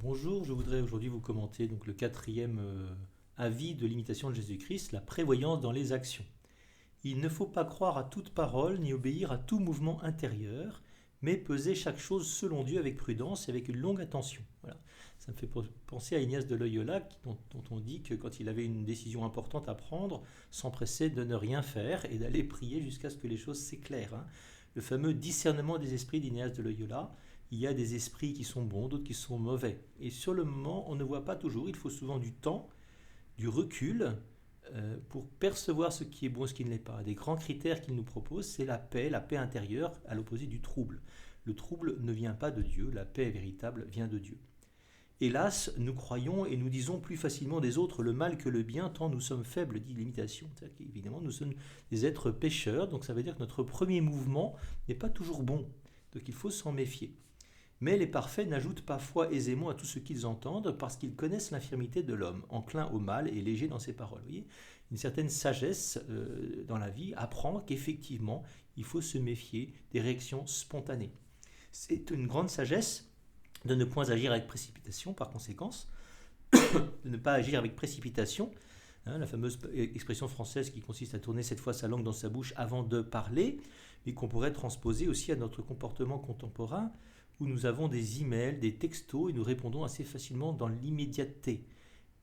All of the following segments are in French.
Bonjour, je voudrais aujourd'hui vous commenter donc, le quatrième avis de l'imitation de Jésus-Christ, la prévoyance dans les actions. Il ne faut pas croire à toute parole ni obéir à tout mouvement intérieur, mais peser chaque chose selon Dieu avec prudence et avec une longue attention. Voilà. Ça me fait penser à Ignace de Loyola, dont on dit que quand il avait une décision importante à prendre, s'empressait de ne rien faire et d'aller prier jusqu'à ce que les choses s'éclairent. Le fameux discernement des esprits d'Ignace de Loyola. Il y a des esprits qui sont bons, d'autres qui sont mauvais. Et sur le moment, on ne voit pas toujours. Il faut souvent du temps, du recul, pour percevoir ce qui est bon et ce qui ne l'est pas. Des grands critères qu'il nous propose, c'est la paix intérieure, à l'opposé du trouble. Le trouble ne vient pas de Dieu, la paix véritable vient de Dieu. Hélas, nous croyons et nous disons plus facilement des autres le mal que le bien, tant nous sommes faibles, dit l'imitation. C'est-à-dire qu'évidemment, nous sommes des êtres pécheurs, donc ça veut dire que notre premier mouvement n'est pas toujours bon. Donc il faut s'en méfier. Mais les parfaits n'ajoutent pas foi aisément à tout ce qu'ils entendent parce qu'ils connaissent l'infirmité de l'homme, enclin au mal et léger dans ses paroles. Vous voyez, une certaine sagesse dans la vie apprend qu'effectivement, il faut se méfier des réactions spontanées. C'est une grande sagesse de ne point agir avec précipitation, par conséquence, de ne pas agir avec précipitation, la fameuse expression française qui consiste à tourner cette fois sa langue dans sa bouche avant de parler, mais qu'on pourrait transposer aussi à notre comportement contemporain, où nous avons des emails, des textos, et nous répondons assez facilement dans l'immédiateté.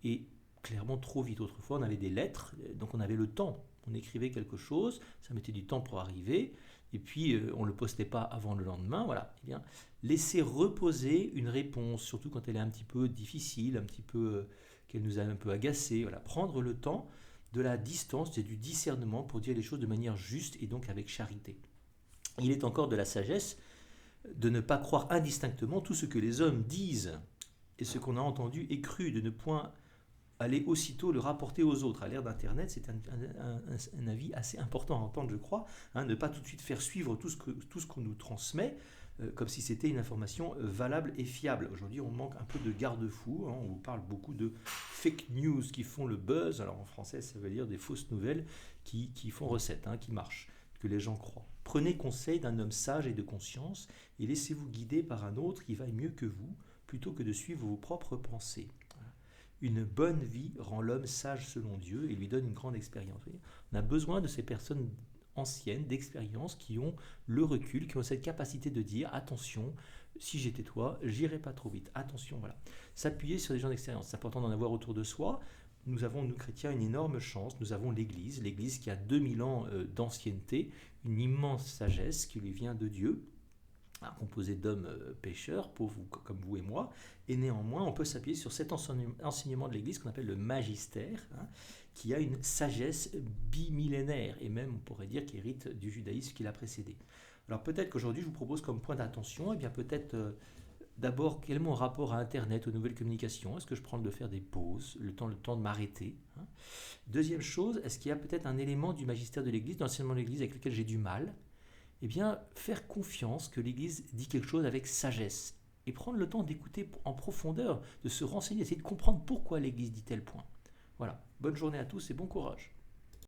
Et clairement trop vite. Autrefois, on avait des lettres, donc on avait le temps. On écrivait quelque chose, ça mettait du temps pour arriver, et puis on ne le postait pas avant le lendemain. Voilà. Eh bien, laisser reposer une réponse, surtout quand elle est un petit peu difficile, un petit peu qu'elle nous a un peu agacé. Voilà. Prendre le temps de la distance et du discernement pour dire les choses de manière juste et donc avec charité. Il est encore de la sagesse de ne pas croire indistinctement tout ce que les hommes disent et ce qu'on a entendu et cru, de ne point aller aussitôt le rapporter aux autres. À l'ère d'Internet, c'est un avis assez important à entendre, je crois, ne pas tout de suite faire suivre tout ce qu'on nous transmet, comme si c'était une information valable et fiable. Aujourd'hui, on manque un peu de garde-fous, on vous parle beaucoup de fake news qui font le buzz, alors en français ça veut dire des fausses nouvelles qui font recette, qui marchent, que les gens croient. Prenez conseil d'un homme sage et de conscience et laissez-vous guider par un autre qui vaille mieux que vous, plutôt que de suivre vos propres pensées. Une bonne vie rend l'homme sage selon Dieu et lui donne une grande expérience. On a besoin de ces personnes anciennes, d'expérience, qui ont le recul, qui ont cette capacité de dire attention, si j'étais toi, j'irais pas trop vite. Attention, voilà. S'appuyer sur des gens d'expérience, c'est important d'en avoir autour de soi. Nous avons, nous chrétiens, une énorme chance. Nous avons l'Église qui a 2000 ans d'ancienneté, une immense sagesse qui lui vient de Dieu, composée d'hommes pécheurs, pauvres comme vous et moi, et néanmoins on peut s'appuyer sur cet enseignement de l'Église qu'on appelle le magistère, qui a une sagesse bimillénaire, et même on pourrait dire qu'il hérite du judaïsme qui l'a précédé. Alors peut-être qu'aujourd'hui je vous propose comme point d'attention, peut-être d'abord quel est mon rapport à Internet, aux nouvelles communications, est-ce que je prends le temps de faire des pauses, le temps de m'arrêter. Deuxième chose, est-ce qu'il y a peut-être un élément du magistère de l'Église, de l'enseignement de l'Église avec lequel j'ai du mal? Faire confiance que l'Église dit quelque chose avec sagesse et prendre le temps d'écouter en profondeur, de se renseigner, essayer de comprendre pourquoi l'Église dit tel point. Voilà, bonne journée à tous et bon courage.